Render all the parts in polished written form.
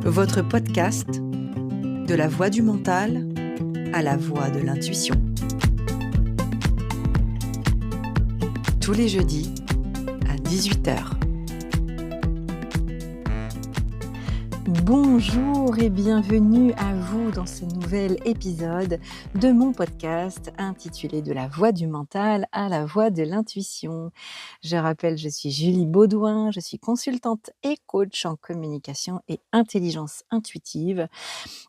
votre podcast de la voix du mental à la voix de l'intuition. Tous les jeudis à 18h. Bonjour et bienvenue à vous dans ce nouvel épisode de mon podcast intitulé De la voix du mental à la voix de l'intuition. Je rappelle, je suis Julie Baudouin, je suis consultante et coach en communication et intelligence intuitive.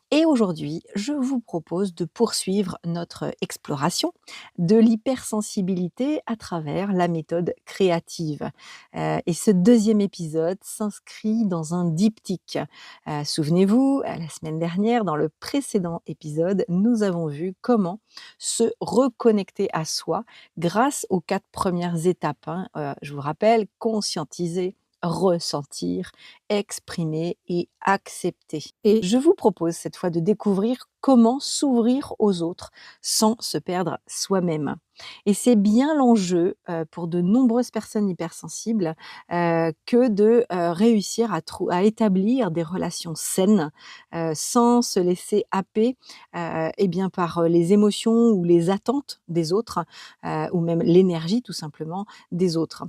Et aujourd'hui, je vous propose de poursuivre notre exploration de l'hypersensibilité à travers la méthode créative. Et ce deuxième épisode s'inscrit dans un diptyque. Souvenez-vous, la semaine dernière, dans le précédent épisode, nous avons vu comment se reconnecter à soi grâce aux 4 premières étapes. Je vous rappelle, conscientiser, ressentir, exprimer et accepter. Et je vous propose cette fois de découvrir comment s'ouvrir aux autres sans se perdre soi-même. Et c'est bien l'enjeu pour de nombreuses personnes hypersensibles que de réussir à établir des relations saines sans se laisser happer par les émotions ou les attentes des autres ou même l'énergie tout simplement des autres.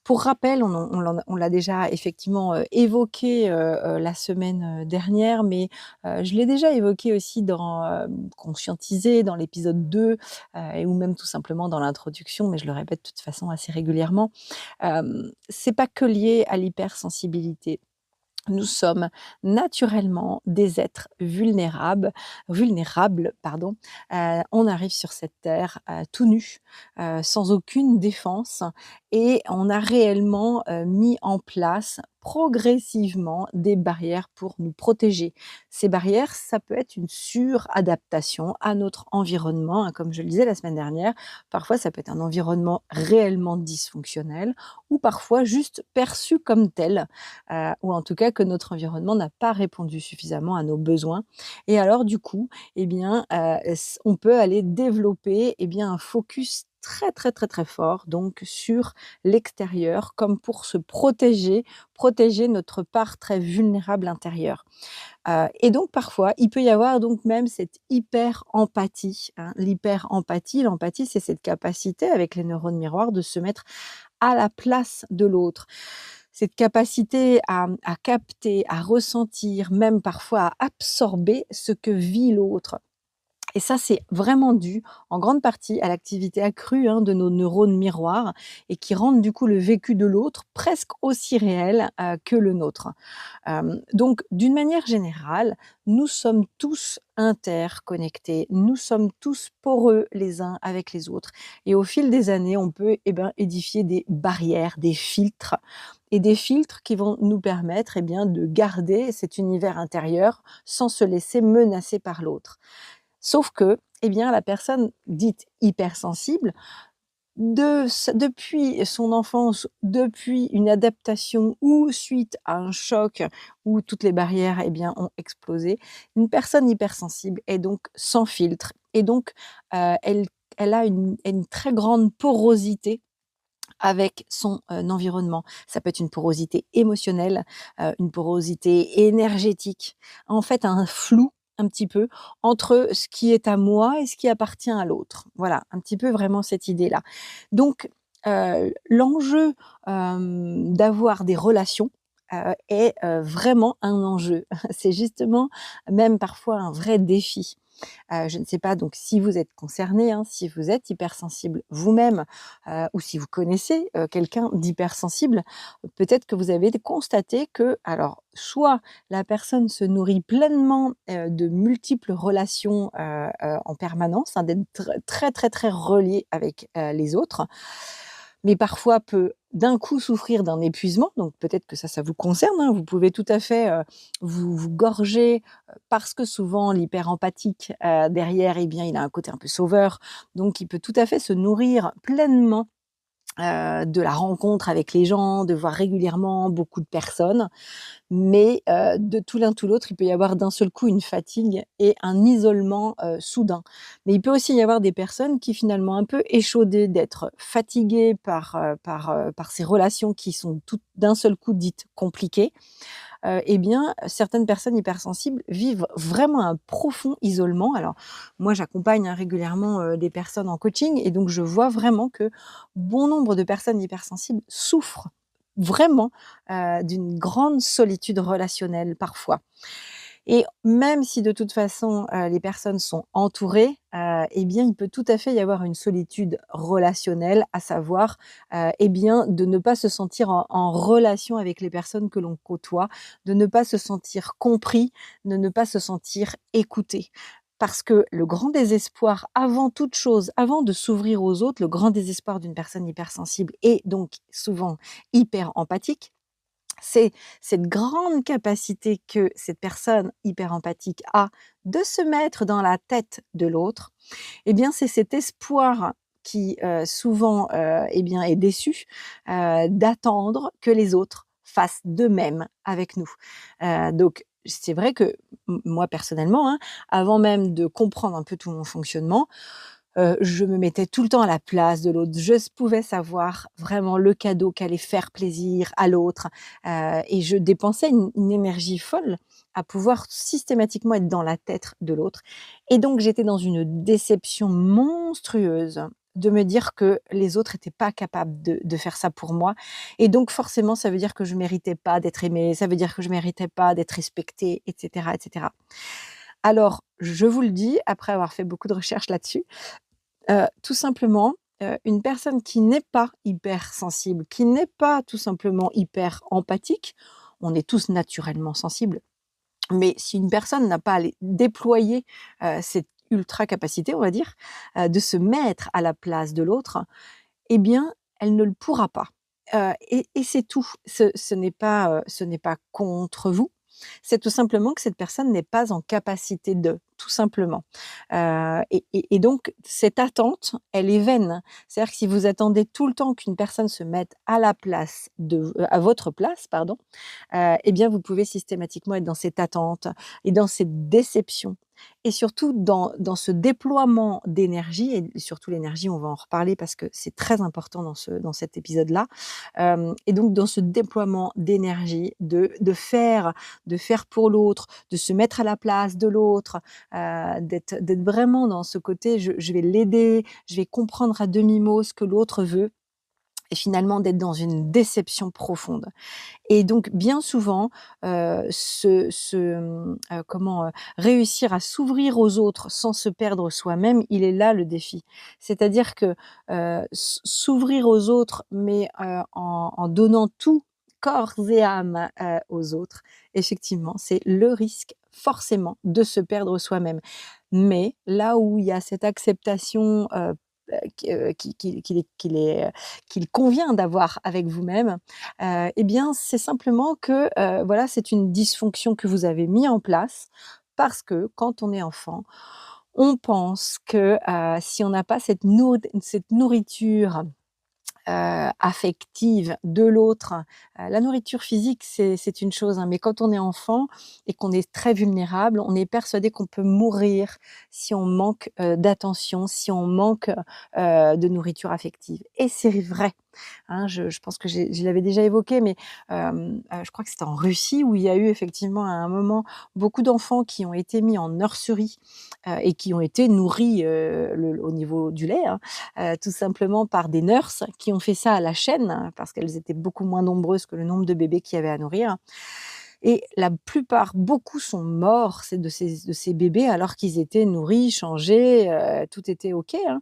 Pour rappel, on l'a déjà effectivement évoqué la semaine dernière, mais je l'ai déjà évoqué aussi dans Conscientiser, dans l'épisode 2, ou même tout simplement dans l'introduction, mais je le répète de toute façon assez régulièrement. C'est pas que lié à l'hypersensibilité. Nous sommes naturellement des êtres vulnérables. On arrive sur cette terre tout nus, sans aucune défense, et on a réellement mis en place progressivement des barrières pour nous protéger. Ces barrières, ça peut être une suradaptation à notre environnement, comme je le disais la semaine dernière. Parfois, ça peut être un environnement réellement dysfonctionnel ou parfois juste perçu comme tel. Ou en tout cas que notre environnement n'a pas répondu suffisamment à nos besoins. Et alors du coup, on peut aller développer un focus très très très très fort donc sur l'extérieur, comme pour se protéger notre part très vulnérable intérieure. Et donc parfois, il peut y avoir donc même cette hyper-empathie. L'empathie, c'est cette capacité avec les neurones miroirs de se mettre à la place de l'autre. Cette capacité à capter, à ressentir, même parfois à absorber ce que vit l'autre. Et ça, c'est vraiment dû en grande partie à l'activité accrue de nos neurones miroirs et qui rendent du coup le vécu de l'autre presque aussi réel que le nôtre. Donc, d'une manière générale, nous sommes tous interconnectés, nous sommes tous poreux les uns avec les autres. Et au fil des années, on peut édifier des barrières, des filtres, et des filtres qui vont nous permettre de garder cet univers intérieur sans se laisser menacer par l'autre. Sauf que, la personne dite hypersensible, depuis son enfance, depuis une adaptation ou suite à un choc où toutes les barrières ont explosé, une personne hypersensible est donc sans filtre et donc elle a une très grande porosité avec son environnement. Ça peut être une porosité émotionnelle, une porosité énergétique, en fait un flou un petit peu entre ce qui est à moi et ce qui appartient à l'autre. Voilà, un petit peu vraiment cette idée-là. Donc l'enjeu d'avoir des relations est vraiment un enjeu. C'est justement même parfois un vrai défi. Je ne sais pas donc si vous êtes concerné, si vous êtes hypersensible vous-même, ou si vous connaissez quelqu'un d'hypersensible, peut-être que vous avez constaté que, alors, soit la personne se nourrit pleinement de multiples relations en permanence, d'être très, très, très reliée avec les autres, mais parfois peut d'un coup souffrir d'un épuisement, donc peut-être que ça vous concerne, vous pouvez tout à fait vous gorger parce que souvent l'hyper-empathique derrière, il a un côté un peu sauveur, donc il peut tout à fait se nourrir pleinement de la rencontre avec les gens, de voir régulièrement beaucoup de personnes. Mais de tout l'un tout l'autre, il peut y avoir d'un seul coup une fatigue et un isolement soudain. Mais il peut aussi y avoir des personnes qui finalement un peu échaudées d'être fatiguées par ces relations qui sont toutes d'un seul coup dites compliquées, eh bien, certaines personnes hypersensibles vivent vraiment un profond isolement. Alors moi, j'accompagne, hein, régulièrement, des personnes en coaching et donc je vois vraiment que bon nombre de personnes hypersensibles souffrent vraiment, d'une grande solitude relationnelle parfois. Et même si de toute façon, les personnes sont entourées, eh bien, il peut tout à fait y avoir une solitude relationnelle, à savoir, eh bien, de ne pas se sentir en relation avec les personnes que l'on côtoie, de ne pas se sentir compris, de ne pas se sentir écouté. Parce que le grand désespoir, avant toute chose, avant de s'ouvrir aux autres, le grand désespoir d'une personne hypersensible et donc souvent hyper empathique, c'est cette grande capacité que cette personne hyper empathique a de se mettre dans la tête de l'autre. Eh bien, c'est cet espoir qui, souvent, eh bien, est déçu, d'attendre que les autres fassent de même avec nous. Donc c'est vrai que moi personnellement, hein, avant même de comprendre un peu tout mon fonctionnement, je me mettais tout le temps à la place de l'autre. Pouvais savoir vraiment le cadeau qui allait faire plaisir à l'autre, et je dépensais une énergie folle à pouvoir systématiquement être dans la tête de l'autre et donc j'étais dans une déception monstrueuse de me dire que les autres étaient pas capables de faire ça pour moi et donc forcément, ça veut dire que je méritais pas d'être aimée, ça veut dire que je méritais pas d'être respectée et cetera et cetera. Alors, je vous le dis, après avoir fait beaucoup de recherches là-dessus, tout simplement, une personne qui n'est pas hypersensible, qui n'est pas tout simplement hyper empathique, on est tous naturellement sensibles, mais si une personne n'a pas les déployé, cette ultra capacité, on va dire, de se mettre à la place de l'autre, eh bien, elle ne le pourra pas. Et c'est tout. Ce n'est pas contre vous, c'est tout simplement que cette personne n'est pas en capacité de, tout simplement. Et donc cette attente, elle est vaine. C'est-à-dire que si vous attendez tout le temps qu'une personne se mette à la place de à votre place, pardon, eh bien vous pouvez systématiquement être dans cette attente et dans cette déception et surtout dans ce déploiement d'énergie et surtout l'énergie, on va en reparler parce que c'est très important dans cet épisode-là. Et donc dans ce déploiement d'énergie, de faire pour l'autre, de se mettre à la place de l'autre, d'être vraiment dans ce côté je vais l'aider, je vais comprendre à demi-mot ce que l'autre veut et finalement d'être dans une déception profonde. Et donc bien souvent, réussir à s'ouvrir aux autres sans se perdre soi-même, il est là le défi. C'est-à-dire que, s'ouvrir aux autres, mais, en donnant tout, corps et âme, aux autres, effectivement, c'est le risque forcément de se perdre soi-même. Mais là où il y a cette acceptation, qu'il convient d'avoir avec vous-même, et bien, c'est simplement que, voilà, c'est une dysfonction que vous avez mis en place parce que quand on est enfant, on pense que, si on n'a pas cette nourriture affective de l'autre. La nourriture physique, c'est une chose, hein, mais quand on est enfant et qu'on est très vulnérable, on est persuadé qu'on peut mourir si on manque, d'attention, si on manque, de nourriture affective et c'est vrai, hein. Je pense que je l'avais déjà évoqué, mais je crois que c'était en Russie où il y a eu effectivement à un moment beaucoup d'enfants qui ont été mis en nurserie, et qui ont été nourris, au niveau du lait, hein, tout simplement par des nurses qui ont fait ça à la chaîne, hein, parce qu'elles étaient beaucoup moins nombreuses que le nombre de bébés qu'il y avait à nourrir et la plupart, beaucoup sont morts, c'est de ces bébés alors qu'ils étaient nourris, changés, tout était OK, hein.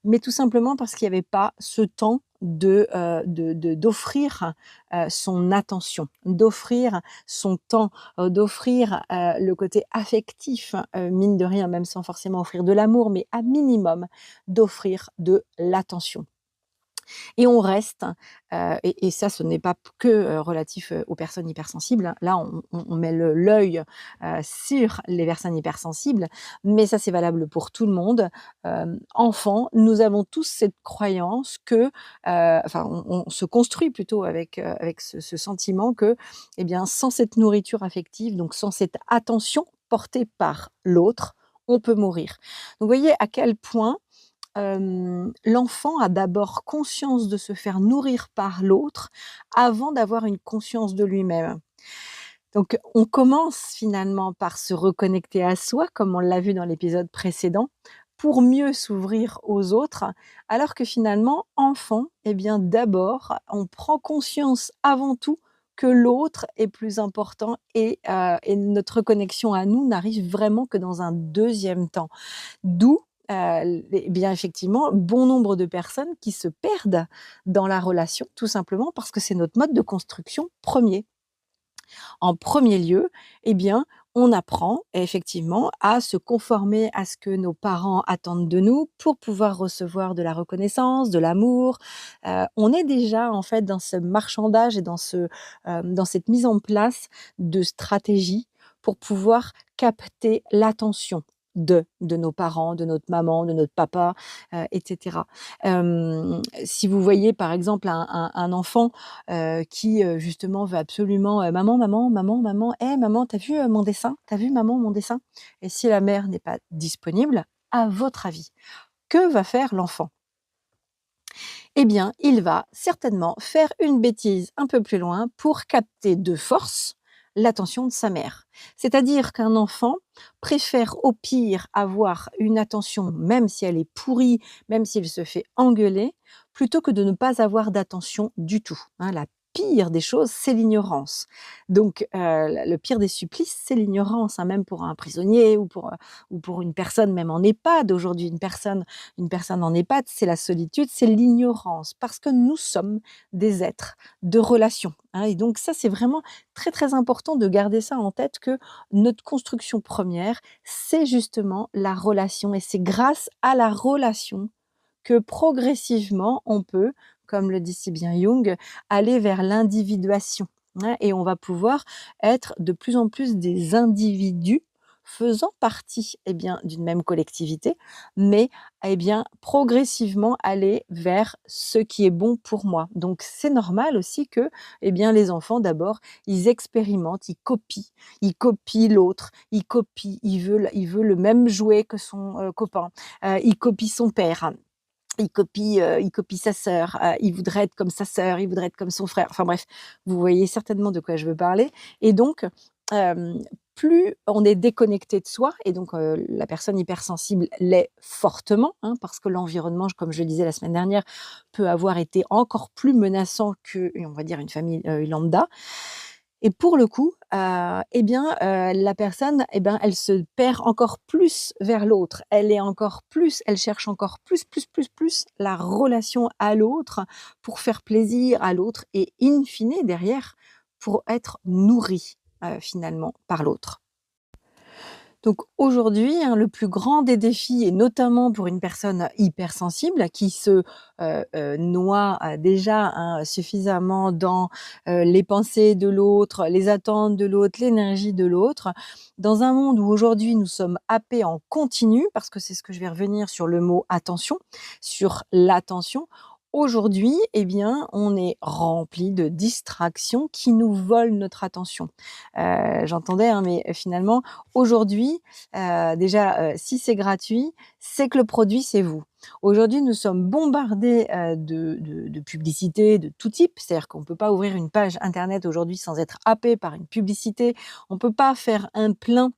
Mais tout simplement parce qu'il y avait pas ce temps d'offrir, son attention, d'offrir son temps, d'offrir, le côté affectif, mine de rien, même sans forcément offrir de l'amour, mais à minimum d'offrir de l'attention. Et on reste, et ça, ce n'est pas que, relatif, aux personnes hypersensibles, hein. Là, on met l'œil, sur les personnes hypersensibles, mais ça, c'est valable pour tout le monde. Enfant, nous avons tous cette croyance que, enfin, on se construit plutôt avec ce sentiment que, eh bien, sans cette nourriture affective, donc sans cette attention portée par l'autre, on peut mourir. Donc, vous voyez à quel point l'enfant a d'abord conscience de se faire nourrir par l'autre avant d'avoir une conscience de lui-même. Donc on commence finalement par se reconnecter à soi, comme on l'a vu dans l'épisode précédent, pour mieux s'ouvrir aux autres, alors que finalement, enfant, eh bien d'abord, on prend conscience avant tout que l'autre est plus important et notre connexion à nous n'arrive vraiment que dans un deuxième temps. D'où, eh bien effectivement, bon nombre de personnes qui se perdent dans la relation, tout simplement parce que c'est notre mode de construction premier. En premier lieu, eh bien, on apprend effectivement à se conformer à ce que nos parents attendent de nous pour pouvoir recevoir de la reconnaissance, de l'amour. On est déjà en fait dans ce marchandage et dans cette mise en place de stratégies pour pouvoir capter l'attention de nos parents, de notre maman, de notre papa, et cetera. Si vous voyez par exemple un enfant qui, justement veut absolument, «Maman, maman, maman, maman, hé maman, t'as vu, mon dessin? T'as vu maman mon dessin?» Et si la mère n'est pas disponible, à votre avis, que va faire l'enfant? Eh bien, il va certainement faire une bêtise un peu plus loin pour capter de force l'attention de sa mère. C'est-à-dire qu'un enfant préfère au pire avoir une attention, même si elle est pourrie, même s'il se fait engueuler, plutôt que de ne pas avoir d'attention du tout, hein. La pire des choses, c'est l'ignorance. Donc, le pire des supplices, c'est l'ignorance, hein, même pour un prisonnier ou pour une personne, même en EHPAD aujourd'hui, une personne en EHPAD, c'est la solitude, c'est l'ignorance, parce que nous sommes des êtres de relation, hein, et donc ça, c'est vraiment très, très important de garder ça en tête que notre construction première, c'est justement la relation et c'est grâce à la relation que progressivement on peut, comme le dit si bien Jung, aller vers l'individuation, hein, et on va pouvoir être de plus en plus des individus faisant partie, eh bien, d'une même collectivité, mais, eh bien, progressivement aller vers ce qui est bon pour moi. Donc c'est normal aussi que, eh bien, les enfants d'abord, ils expérimentent, ils copient l'autre, il veut le même jouet que son, copain, il copie son père, il copie sa sœur, il voudrait être comme sa sœur, il voudrait être comme son frère. Enfin bref, vous voyez certainement de quoi je veux parler et donc hem, plus on est déconnecté de soi et donc la personne hypersensible l'est fortement, hein, parce que l'environnement, comme je le disais la semaine dernière, peut avoir été encore plus menaçant que, on va dire, une famille, lambda. Et pour le coup, eh bien, la personne, eh ben, elle se perd encore plus vers l'autre. Elle cherche encore plus la relation à l'autre pour faire plaisir à l'autre et in fine derrière, pour être nourrie, finalement par l'autre. Donc aujourd'hui, hein, le plus grand des défis et notamment pour une personne hypersensible qui se, noie, déjà, hein, suffisamment dans, les pensées de l'autre, les attentes de l'autre, l'énergie de l'autre. Dans un monde où aujourd'hui nous sommes happés en continu, parce que c'est ce que je vais revenir sur le mot attention, sur l'attention. Aujourd'hui, eh bien, on est rempli de distractions qui nous volent notre attention. J'entendais, hein, mais finalement aujourd'hui, déjà, si c'est gratuit, c'est que le produit, c'est vous. Aujourd'hui, nous sommes bombardés, de publicités de tout type. C'est-à-dire qu'on ne peut pas ouvrir une page internet aujourd'hui sans être happé par une publicité. On ne peut pas faire un plein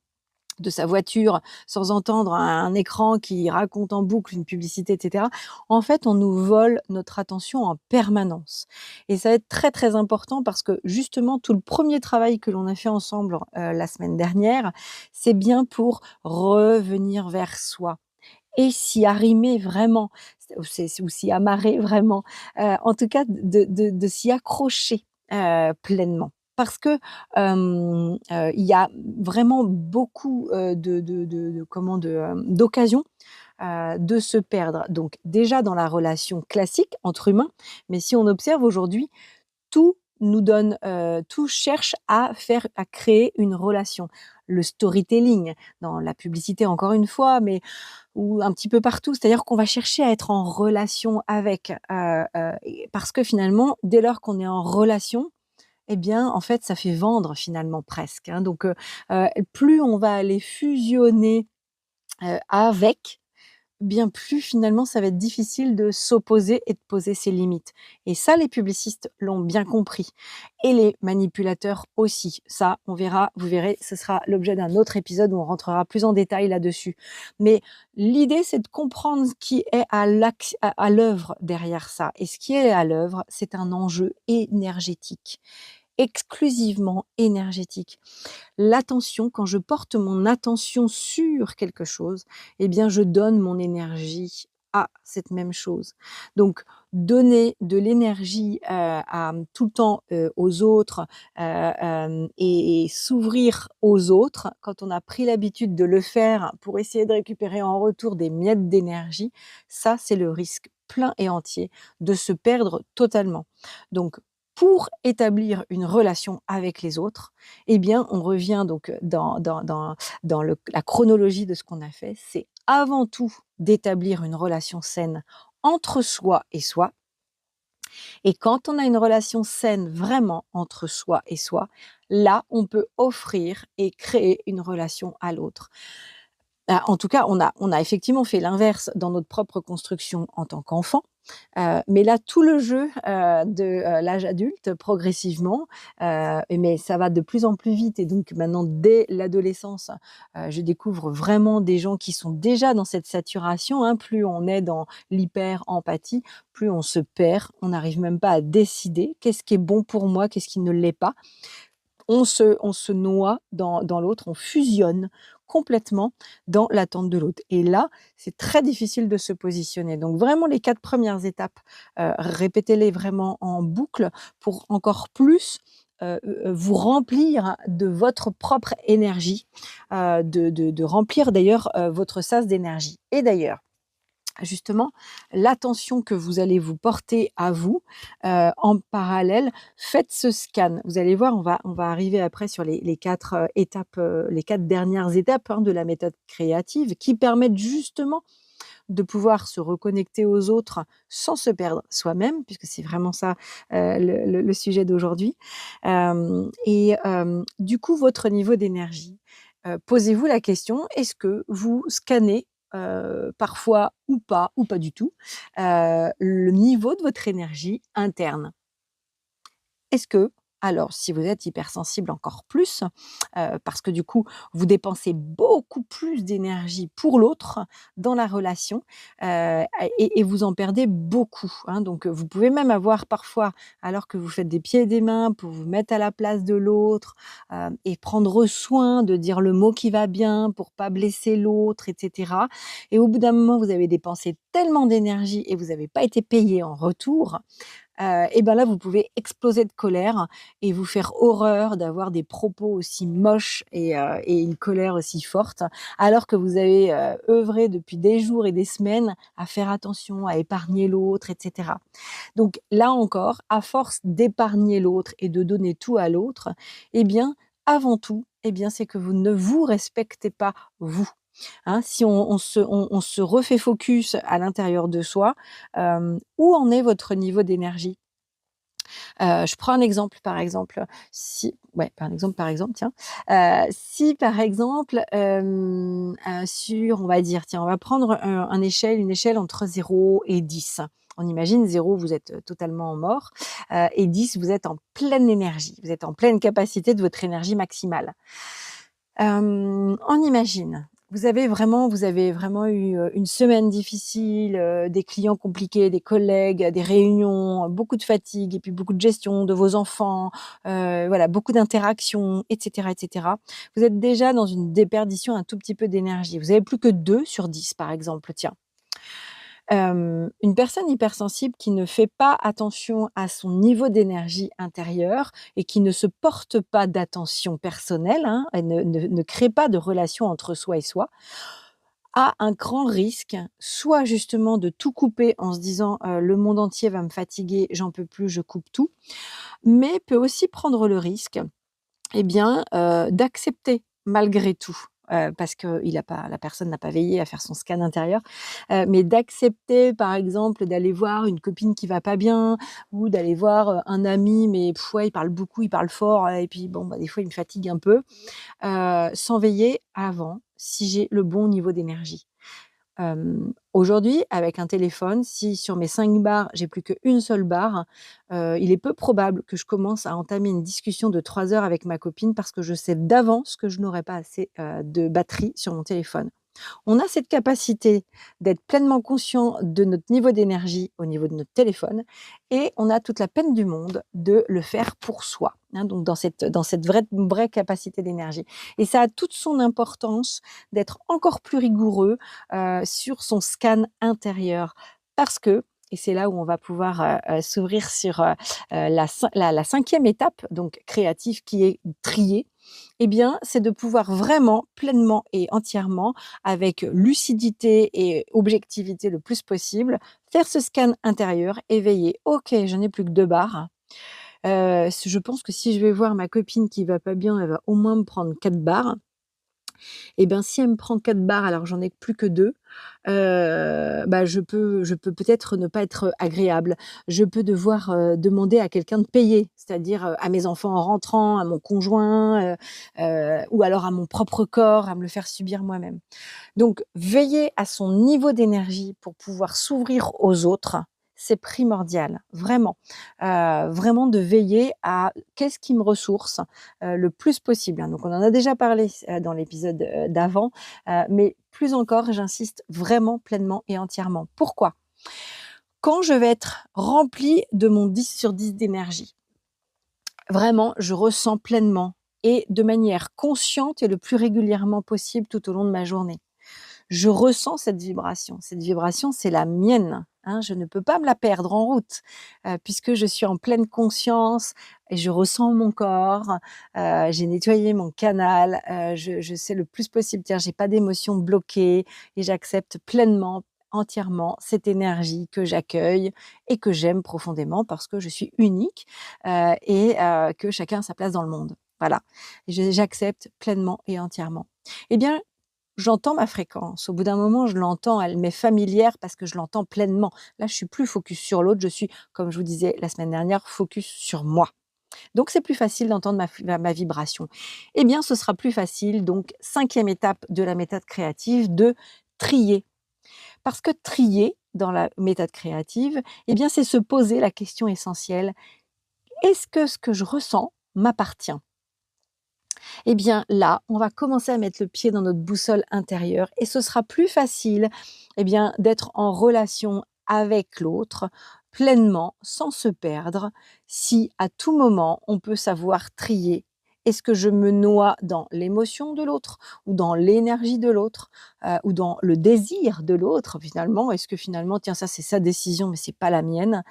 de sa voiture sans entendre un écran qui raconte en boucle une publicité et cetera. En fait, on nous vole notre attention en permanence et ça va être très, très important parce que justement tout le premier travail que l'on a fait ensemble, la semaine dernière, c'est bien pour revenir vers soi et s'y arrimer vraiment, ou s'y amarrer vraiment, en tout cas de s'y accrocher, pleinement. Parce que, il y a vraiment beaucoup, d'occasions, de se perdre. Donc déjà dans la relation classique entre humains, mais si on observe aujourd'hui, tout cherche à créer une relation. Le storytelling, dans la publicité encore une fois, mais ou un petit peu partout, c'est-à-dire qu'on va chercher à être en relation avec, et parce que finalement, dès lors qu'on est en relation, eh bien, en fait, ça fait vendre finalement presque, hein. Donc, plus on va aller fusionner, avec, bien plus finalement ça va être difficile de s'opposer et de poser ses limites. Et ça, les publicistes l'ont bien compris et les manipulateurs aussi. Ça, on verra, vous verrez, ce sera l'objet d'un autre épisode où on rentrera plus en détail là-dessus. Mais l'idée, c'est de comprendre ce qui est à l'œuvre derrière ça. Et ce qui est à l'œuvre, c'est un enjeu énergétique, exclusivement énergétique. L'attention, quand je porte mon attention sur quelque chose, eh bien, je donne mon énergie à cette même chose. Donc, donner de l'énergie, tout le temps, aux autres, et s'ouvrir aux autres, quand on a pris l'habitude de le faire pour essayer de récupérer en retour des miettes d'énergie, ça, c'est le risque plein et entier de se perdre totalement. Donc, pour établir une relation avec les autres, eh bien, on revient donc dans la chronologie de ce qu'on a fait. C'est avant tout d'établir une relation saine entre soi et soi. Et quand on a une relation saine vraiment entre soi et soi, là, on peut offrir et créer une relation à l'autre. En tout cas, on a effectivement fait l'inverse dans notre propre construction en tant qu'enfant. Mais là, tout le jeu, de l'âge adulte progressivement, mais ça va de plus en plus vite et donc maintenant dès l'adolescence, je découvre vraiment des gens qui sont déjà dans cette saturation, hein. Plus on est dans l'hyper-empathie, plus on se perd. On n'arrive même pas à décider qu'est-ce qui est bon pour moi, qu'est-ce qui ne l'est pas. On se noie dans l'autre, on fusionne complètement dans l'attente de l'autre et là, c'est très difficile de se positionner. Donc vraiment les 4 premières étapes, répétez-les vraiment en boucle pour encore plus, vous remplir de votre propre énergie, de remplir d'ailleurs, votre sas d'énergie. Et d'ailleurs, justement, l'attention que vous allez vous porter à vous, en parallèle, faites ce scan. Vous allez voir, on va arriver après sur les 4, étapes, les 4 dernières étapes, hein, de la méthode créative qui permettent justement de pouvoir se reconnecter aux autres sans se perdre soi-même, puisque c'est vraiment ça, le sujet d'aujourd'hui. Du coup, votre niveau d'énergie, posez-vous la question: est-ce que vous scannez, parfois ou pas du tout, le niveau de votre énergie interne? Est-ce que alors si vous êtes hypersensible encore plus, parce que du coup vous dépensez beaucoup plus d'énergie pour l'autre dans la relation, et vous en perdez beaucoup, hein. Donc, vous pouvez même avoir parfois, alors que vous faites des pieds et des mains pour vous mettre à la place de l'autre, et prendre soin de dire le mot qui va bien pour pas blesser l'autre et cetera. Et au bout d'un moment, vous avez dépensé tellement d'énergie et vous n'avez pas été payé en retour, et ben là, vous pouvez exploser de colère et vous faire horreur d'avoir des propos aussi moches et une colère aussi forte, alors que vous avez, œuvré depuis des jours et des semaines à faire attention, à épargner l'autre et cetera. Donc là encore, à force d'épargner l'autre et de donner tout à l'autre, eh bien, avant tout, eh bien, c'est que vous ne vous respectez pas vous. Hein, si on se refait focus à l'intérieur de soi, où en est votre niveau d'énergie? Je prends un exemple, par exemple, si ouais, par exemple, tiens, si par exemple, sur on va dire, tiens, on va prendre une échelle entre 0 et 10. On imagine 0, vous êtes, totalement mort, et 10, vous êtes en pleine énergie, vous êtes en pleine capacité de votre énergie maximale. On imagine, vous avez vraiment eu, une semaine difficile, des clients compliqués, des collègues, des réunions, beaucoup de fatigue et puis beaucoup de gestion de vos enfants, voilà, beaucoup d'interactions et cetera et cetera. Vous êtes déjà dans une déperdition un tout petit peu d'énergie. Vous avez plus que 2 sur 10, par exemple, tiens. Une personne hypersensible qui ne fait pas attention à son niveau d'énergie intérieure et qui ne se porte pas d'attention personnelle, hein, elle ne crée pas de relation entre soi et soi, a un grand risque, soit justement de tout couper en se disant, «Le monde entier va me fatiguer, j'en peux plus, je coupe tout», mais peut aussi prendre le risque eh bien, d'accepter malgré tout, parce que la personne n'a pas veillé à faire son scan intérieur, mais d'accepter par exemple d'aller voir une copine qui va pas bien ou d'aller voir, un ami mais ouais, il parle beaucoup, il parle fort, et puis bon, bah, des fois il me fatigue un peu, sans veiller avant si j'ai le bon niveau d'énergie. Aujourd'hui, avec un téléphone, si sur mes 5 barres, j'ai plus qu'une seule barre, il est peu probable que je commence à entamer une discussion de 3 heures avec ma copine parce que je sais d'avance que je n'aurai pas assez, de batterie sur mon téléphone. On a cette capacité d'être pleinement conscient de notre niveau d'énergie au niveau de notre téléphone et on a toute la peine du monde de le faire pour soi, hein, donc dans cette vraie capacité d'énergie et ça a toute son importance d'être encore plus rigoureux, sur son scan intérieur parce que et c'est là où on va pouvoir, s'ouvrir sur, la 5e étape donc créative qui est trier. Eh bien, c'est de pouvoir vraiment, pleinement et entièrement, avec lucidité et objectivité le plus possible, faire ce scan intérieur, éveillé. OK, je n'ai plus que 2 barres. Je pense que si je vais voir ma copine qui va pas bien, elle va au moins me prendre 4 barres. Et ben, si elle me prend 4 barres alors j'en ai plus que 2, bah, je peux peut-être ne pas être agréable. Je peux devoir, demander à quelqu'un de payer, c'est-à-dire, à mes enfants en rentrant, à mon conjoint, ou alors à mon propre corps, à me le faire subir moi-même. Donc veiller à son niveau d'énergie pour pouvoir s'ouvrir aux autres, c'est primordial, vraiment. Vraiment de veiller à qu'est-ce qui me ressource, le plus possible, hein. Donc on en a déjà parlé dans l'épisode, d'avant, mais plus encore, j'insiste vraiment pleinement et entièrement. Pourquoi? Quand je vais être remplie de mon 10 sur 10 d'énergie, vraiment je ressens pleinement et de manière consciente et le plus régulièrement possible tout au long de ma journée. Je ressens cette vibration. Cette vibration, c'est la mienne, hein, je ne peux pas me la perdre en route, puisque je suis en pleine conscience et je ressens mon corps, j'ai nettoyé mon canal, je sais le plus possible, tiens, j'ai pas d'émotions bloquées et j'accepte pleinement, entièrement cette énergie que j'accueille et que j'aime profondément parce que je suis unique, que chacun a sa place dans le monde. Voilà, j'accepte pleinement et entièrement. Eh bien, j'entends ma fréquence. Au bout d'un moment, je l'entends, elle m'est familière parce que je l'entends pleinement. Là, je suis plus focus sur l'autre, je suis, comme je vous disais la semaine dernière, focus sur moi. Donc c'est plus facile d'entendre ma vibration. Eh bien, ce sera plus facile, donc 5e étape de la méthode créative, de trier. Parce que trier dans la méthode créative, eh bien, c'est se poser la question essentielle: «Est-ce que ce que je ressens m'appartient?» Eh bien là, on va commencer à mettre le pied dans notre boussole intérieure et ce sera plus facile, eh bien, d'être en relation avec l'autre pleinement, sans se perdre, si à tout moment on peut savoir trier. Est-ce que je me noie dans l'émotion de l'autre ou dans l'énergie de l'autre, ou dans le désir de l'autre finalement? Est-ce que finalement, tiens, ça c'est sa décision mais c'est pas la mienne?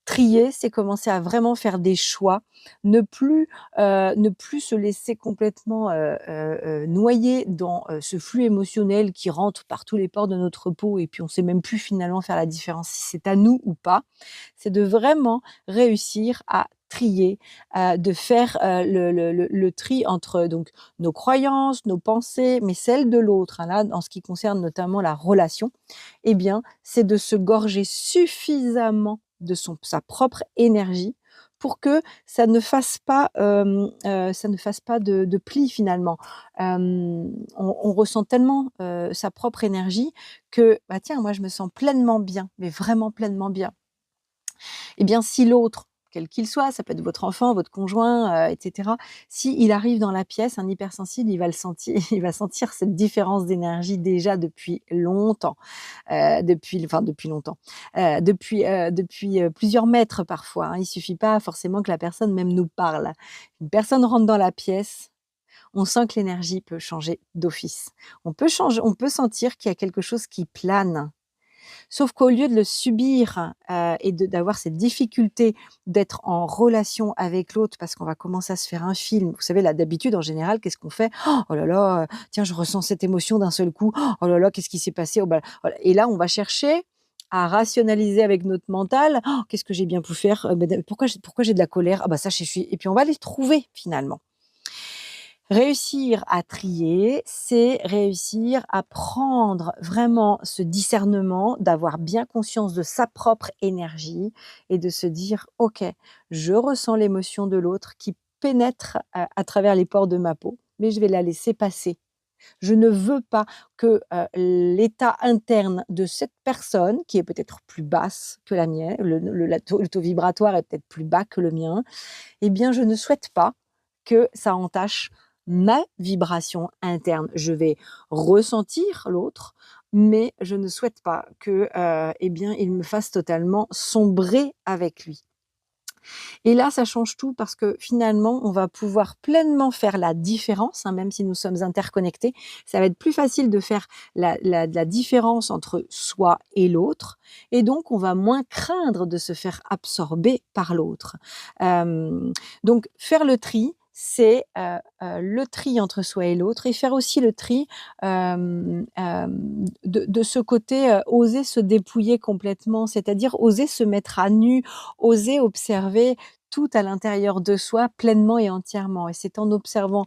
Trier, c'est commencer à vraiment faire des choix, ne plus se laisser complètement, noyer dans, ce flux émotionnel qui rentre par tous les pores de notre peau et puis on sait même plus finalement faire la différence si c'est à nous ou pas. C'est de vraiment réussir à trier, de faire, le tri entre donc nos croyances, nos pensées, mais celles de l'autre, hein, là, en ce qui concerne notamment la relation, eh bien, c'est de se gorger suffisamment de sa propre énergie pour que ça ne fasse pas de plis finalement. On ressent tellement, sa propre énergie que, bah, tiens, moi je me sens pleinement bien, mais vraiment pleinement bien. Eh bien, si l'autre, quel qu'il soit, ça peut être votre enfant, votre conjoint, et cetera, s'il arrive dans la pièce, un hypersensible, il va le sentir il va sentir cette différence d'énergie déjà depuis longtemps, depuis longtemps, depuis plusieurs mètres parfois, hein. Il suffit pas forcément que la personne même nous parle. Une personne rentre dans la pièce, on sent que l'énergie peut changer d'office. On peut sentir qu'il y a quelque chose qui plane. Sauf qu'au lieu de le subir, et d'avoir cette difficulté d'être en relation avec l'autre parce qu'on va commencer à se faire un film. Vous savez, là, d'habitude, en général, qu'est-ce qu'on fait? «Oh là là, tiens, je ressens cette émotion d'un seul coup. Oh là là, qu'est-ce qui s'est passé? Oh bah» voilà et là, on va chercher à rationaliser avec notre mental: «Oh, qu'est-ce que j'ai bien pu faire? Bah, pourquoi j'ai de la colère? Ah bah ça, je suis» et puis on va les trouver finalement. Réussir à trier, c'est réussir à prendre vraiment ce discernement, d'avoir bien conscience de sa propre énergie et de se dire: «OK, je ressens l'émotion de l'autre qui pénètre à travers les pores de ma peau, mais je vais la laisser passer. Je ne veux pas que, l'état interne de cette personne, qui est peut-être plus basse que la mienne, le taux vibratoire est peut-être plus bas que le mien, eh bien, je ne souhaite pas que ça entache ma vibration interne. Je vais ressentir l'autre, mais je ne souhaite pas que, eh bien, il me fasse totalement sombrer avec lui. Et là, ça change tout parce que finalement, on va pouvoir pleinement faire la différence, hein, même si nous sommes interconnectés. Ça va être plus facile de faire la différence entre soi et l'autre. Et donc, on va moins craindre de se faire absorber par l'autre. Donc, faire le tri, c'est le tri entre soi et l'autre et faire aussi le tri de ce côté, oser se dépouiller complètement, c'est-à-dire oser se mettre à nu, oser observer tout à l'intérieur de soi pleinement et entièrement. Et c'est en observant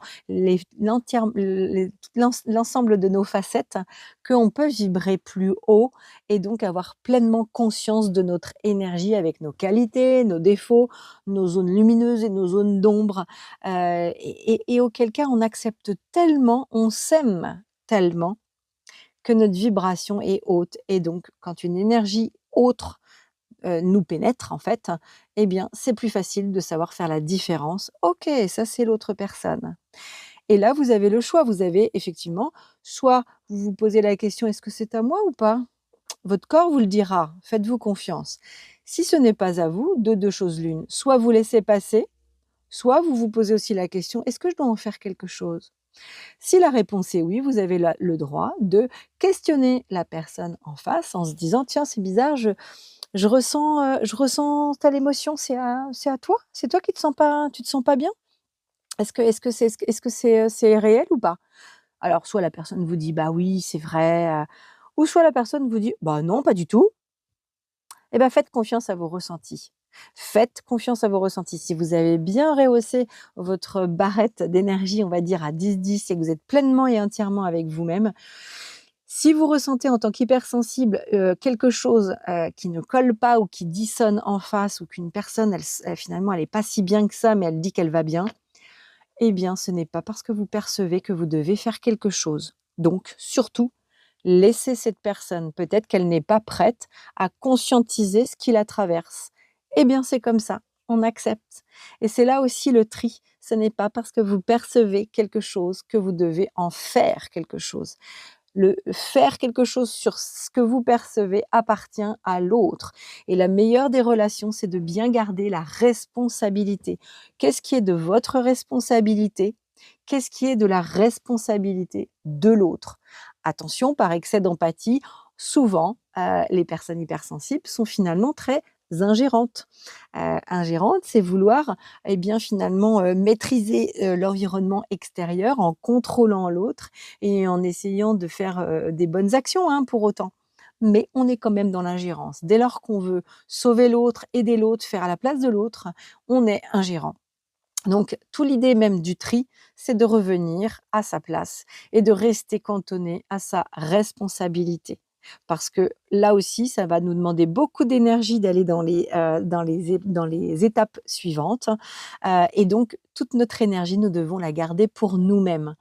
l'ensemble de nos facettes qu'on peut vibrer plus haut et donc avoir pleinement conscience de notre énergie avec nos qualités, nos défauts, nos zones lumineuses et nos zones d'ombre. Et auquel cas on accepte tellement, on s'aime tellement que notre vibration est haute. Et donc quand une énergie autre nous pénètre en fait, eh bien, c'est plus facile de savoir faire la différence. OK, ça c'est l'autre personne. Et là, vous avez le choix. Vous avez effectivement, soit vous vous posez la question: «Est-ce que c'est à moi ou pas?» Votre corps vous le dira, faites-vous confiance. Si ce n'est pas à vous, de 2 choses l'une, soit vous laissez passer, soit vous vous posez aussi la question: «Est-ce que je dois en faire quelque chose?» Si la réponse est oui, vous avez le droit de questionner la personne en face en se disant: «Tiens, c'est bizarre, je ressens telle émotion, c'est à toi? C'est toi qui tu te sens pas bien? Est-ce que réel ou pas?» Alors soit la personne vous dit: «Bah oui, c'est vrai», ou soit la personne vous dit: «Bah non, pas du tout». Et bah, faites confiance à vos ressentis. Faites confiance à vos ressentis. Si vous avez bien rehaussé votre barrette d'énergie, on va dire à 10-10 et que vous êtes pleinement et entièrement avec vous-même, si vous ressentez en tant qu'hypersensible, quelque chose, qui ne colle pas ou qui dissonne en face ou qu'une personne finalement elle est pas si bien que ça, mais elle dit qu'elle va bien, eh bien ce n'est pas parce que vous percevez que vous devez faire quelque chose. Donc surtout, laissez cette personne, peut-être qu'elle n'est pas prête à conscientiser ce qui la traverse. Eh bien c'est comme ça, on accepte. Et c'est là aussi le tri. Ce n'est pas parce que vous percevez quelque chose que vous devez en faire quelque chose. Le faire quelque chose sur ce que vous percevez appartient à l'autre. Et la meilleure des relations, c'est de bien garder la responsabilité. Qu'est-ce qui est de votre responsabilité? Qu'est-ce qui est de la responsabilité de l'autre? Attention, par excès d'empathie, souvent, les personnes hypersensibles sont finalement très ingérantes. Ingérente, c'est vouloir, eh bien, finalement, maîtriser, l'environnement extérieur en contrôlant l'autre et en essayant de faire, des bonnes actions, hein, pour autant. Mais on est quand même dans l'ingérence. Dès lors qu'on veut sauver l'autre, aider l'autre, faire à la place de l'autre, on est ingérant. Donc, toute l'idée même du tri, c'est de revenir à sa place et de rester cantonné à sa responsabilité. Parce que là aussi, ça va nous demander beaucoup d'énergie d'aller dans les étapes suivantes. Et donc, toute notre énergie, nous devons la garder pour nous-mêmes.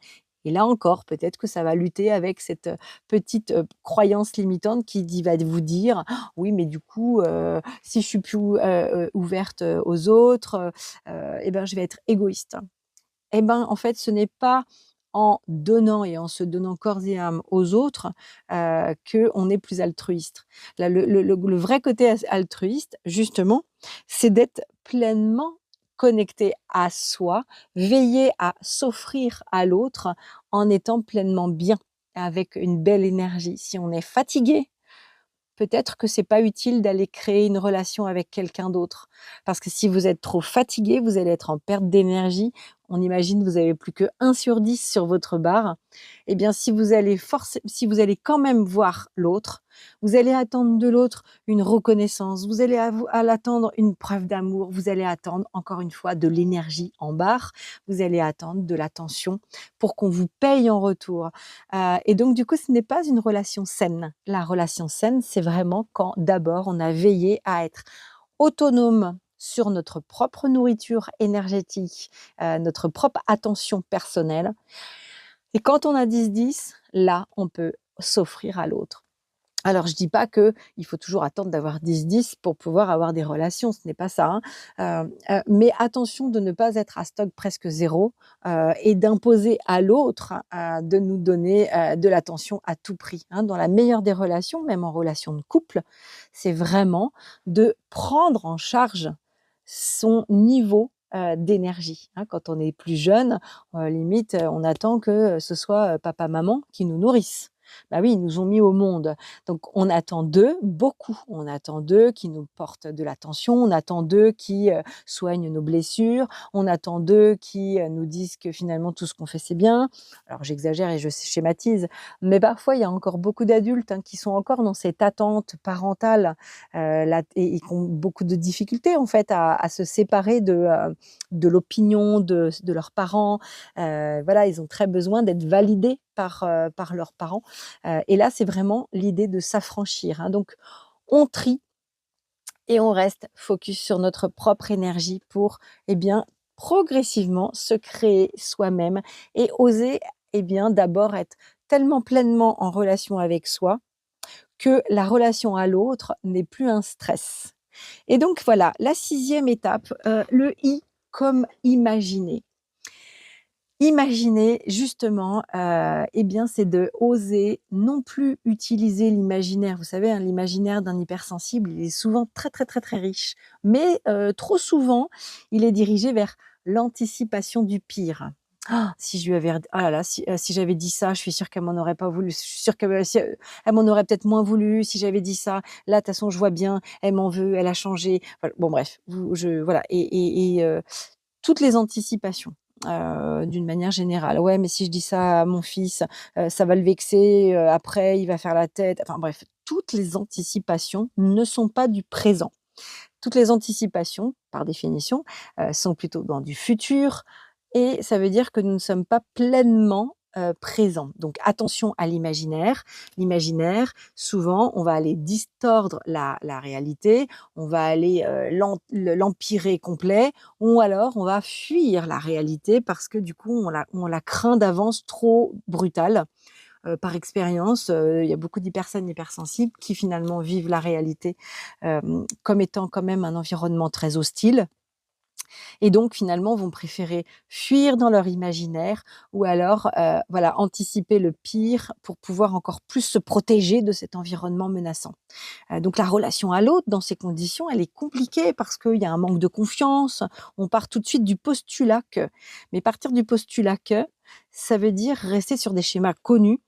Et là encore, peut-être que ça va lutter avec cette petite croyance limitante va vous dire: «Oui, mais du coup, si je suis plus ouverte aux autres, et ben, je vais être égoïste». Et ben, en fait, ce n'est pas en donnant et en se donnant corps et âme aux autres, qu'on est plus altruiste. Là, le vrai côté altruiste, justement, c'est d'être pleinement connecté à soi, veiller à s'offrir à l'autre en étant pleinement bien, avec une belle énergie. Si on est fatigué, peut-être que c'est pas utile d'aller créer une relation avec quelqu'un d'autre. Parce que si vous êtes trop fatigué, vous allez être en perte d'énergie. On imagine que vous avez plus que 1 sur 10 sur votre barre. Eh bien, si vous allez quand même voir l'autre, vous allez attendre de l'autre une reconnaissance, vous allez l'attendre une preuve d'amour, vous allez attendre encore une fois de l'énergie en barre, vous allez attendre de l'attention pour qu'on vous paye en retour. Et donc du coup, ce n'est pas une relation saine. La relation saine, c'est vraiment quand d'abord on a veillé à être autonome sur notre propre nourriture énergétique, notre propre attention personnelle. Et quand on a 10-10, là, on peut s'offrir à l'autre. Alors je dis pas qu'il faut toujours attendre d'avoir 10-10 pour pouvoir avoir des relations, ce n'est pas ça, hein. Mais attention de ne pas être à stock presque zéro, et d'imposer à l'autre, de nous donner, de l'attention à tout prix, hein. Dans la meilleure des relations, même en relation de couple, c'est vraiment de prendre en charge son niveau, d'énergie, hein. Quand on est plus jeune, limite, on attend que ce soit, papa, maman qui nous nourrissent. Bah oui, ils nous ont mis au monde. Donc on attend d'eux beaucoup. On attend d'eux qui nous portent de l'attention, on attend d'eux qui, soignent nos blessures, on attend d'eux qui, nous disent que finalement tout ce qu'on fait c'est bien. Alors j'exagère et je schématise, mais parfois il y a encore beaucoup d'adultes, hein, qui sont encore dans cette attente parentale, là et qui ont beaucoup de difficultés en fait à se séparer de l'opinion de leurs parents. Voilà, ils ont très besoin d'être validés par leurs parents. Et là, c'est vraiment l'idée de s'affranchir, hein. Donc, on trie et on reste focus sur notre propre énergie pour, eh bien, progressivement se créer soi-même et oser, eh bien, d'abord être tellement pleinement en relation avec soi que la relation à l'autre n'est plus un stress. Et donc voilà, la 6e étape, le I comme imaginer. Imaginer justement, eh bien, c'est de oser non plus utiliser l'imaginaire. Vous savez, hein, l'imaginaire d'un hypersensible, il est souvent très, très, très, très riche, mais trop souvent, il est dirigé vers l'anticipation du pire. «Ah, si je lui avais ah là là, si j'avais dit ça, je suis sûre qu'elle m'en aurait pas voulu. Je suis sûre que si, elle m'en aurait peut-être moins voulu si j'avais dit ça. Là, de toute façon, je vois bien, elle m'en veut, elle a changé». Voilà, bon bref, vous je voilà et toutes les anticipations, d'une manière générale. «Ouais, mais si je dis ça à mon fils, ça va le vexer, après il va faire la tête». Enfin bref, toutes les anticipations ne sont pas du présent. Toutes les anticipations, par définition, sont plutôt dans du futur et ça veut dire que nous ne sommes pas pleinement, présents. Donc attention à l'imaginaire. L'imaginaire, souvent, on va aller distordre la réalité, on va aller, l'empirer complet ou alors on va fuir la réalité parce que du coup on la craint d'avance trop brutale. Par expérience, il y a beaucoup de personnes hypersensibles qui finalement vivent la réalité, comme étant quand même un environnement très hostile et donc finalement vont préférer fuir dans leur imaginaire ou alors, voilà, anticiper le pire pour pouvoir encore plus se protéger de cet environnement menaçant. Donc la relation à l'autre dans ces conditions, elle est compliquée parce qu'il y a un manque de confiance. On part tout de suite du postulat que. Mais partir du postulat que, ça veut dire rester sur des schémas connus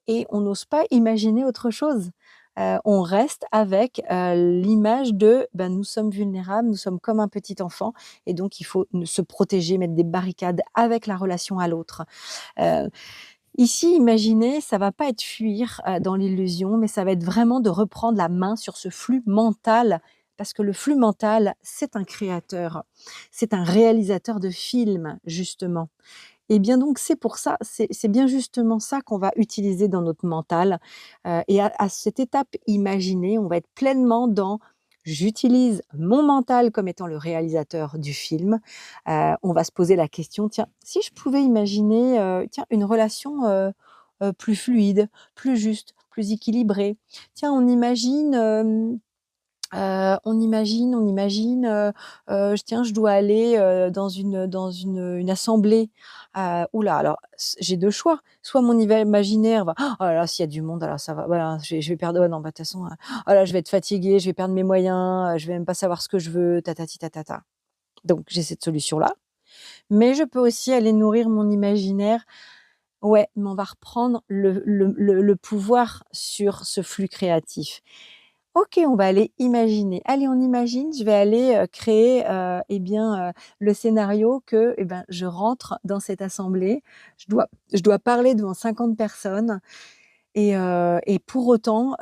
et on n'ose pas imaginer autre chose. On reste avec, l'image de, ben, nous sommes vulnérables, nous sommes comme un petit enfant et donc il faut se protéger, mettre des barricades avec la relation à l'autre. Heu, Ici, imaginer, ça va pas être fuir, dans l'illusion, mais ça va être vraiment de reprendre la main sur ce flux mental parce que le flux mental, c'est un créateur, c'est un réalisateur de films, justement. Et bien donc c'est pour ça, c'est bien justement ça qu'on va utiliser dans notre mental, et à cette étape imaginée, on va être pleinement dans: «J'utilise mon mental comme étant le réalisateur du film». On va se poser la question: «Tiens, si je pouvais imaginer, tiens, une relation, plus fluide, plus juste, plus équilibrée. Tiens, tiens, je dois aller, dans une assemblée. Ouh là, alors j'ai 2 choix. Soit mon imaginaire va: «Oh là là, s'il y a du monde, alors ça va, voilà, je vais perdre, ouais, non, bah, de toute façon, oh là, je vais être fatiguée, je vais perdre mes moyens, je vais même pas savoir ce que je veux, tatati tatata». Donc j'ai cette solution-là. Mais je peux aussi aller nourrir mon imaginaire. Ouais, mais on va reprendre le pouvoir sur ce flux créatif. OK, on va aller imaginer. Allez, on imagine, je vais aller, créer, eh bien, le scénario que, eh ben, je rentre dans cette assemblée. Je dois parler devant 50 personnes et pour autant,